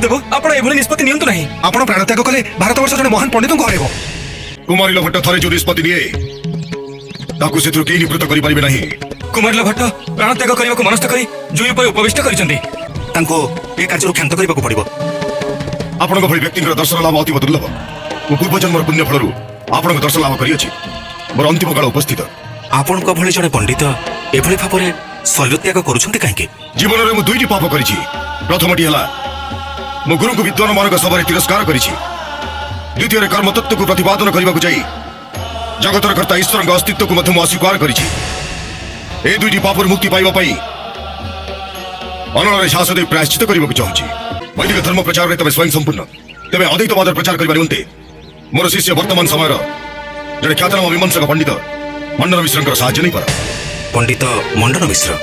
गुरुदेव आपण एभली निष्पत्ति नियंतु नहीं। आपण प्राणत्याग कले भारतवर्ष जने महान पंडित को हरेबो। कुमारिल भट्ट थरे जो निष्पत्ति निये ताकू सेथुर केही निवृत्त करि परिबे नहीं। कुमारिल भट्ट प्राणत्याग करबा को मनस्थ करी जुई पर उपविष्ट करिसंदी। तांको ए कार्य क्षांत करबा को पड़िबो। आपनक भली व्यक्ति दर्शन लाभ अति दुर्लभ। मो पूर्व जन्मर पुण्य फलरु आपनक दर्शन लाभ करियछि। मोर अंतिम काल उपस्थित आपनक भली जने पंडित एभली भाबरे शरीर त्याग करूछंती काहेकि? जीवन रे मु दुईटी पाप करिछि। प्रथमटी हला मो गुरु को विद्वान मानक सभारे तिरस्कार करिछि। द्वितीय रे कर्म तत्व को प्रतिपादन करबा को जाई जगतर कर्ता ईश्वर के अस्तित्व को मध्य अस्वीकार करिछि। ए दुईटी पापर मुक्ति पाइबा पई अनरे शासन दे प्रायश्चित करबा को चाहछि। वैदिक धर्म प्रचार रे तबे स्वयं संपूर्ण तबे अद्वैतवाद प्रचार करबा निमंते मोर शिष्य वर्तमान समय जड़े ख्यातनाम मीमांसक पंडित मंडन मिश्र साहाय्य नहीं पार। पंडित मंडन मिश्र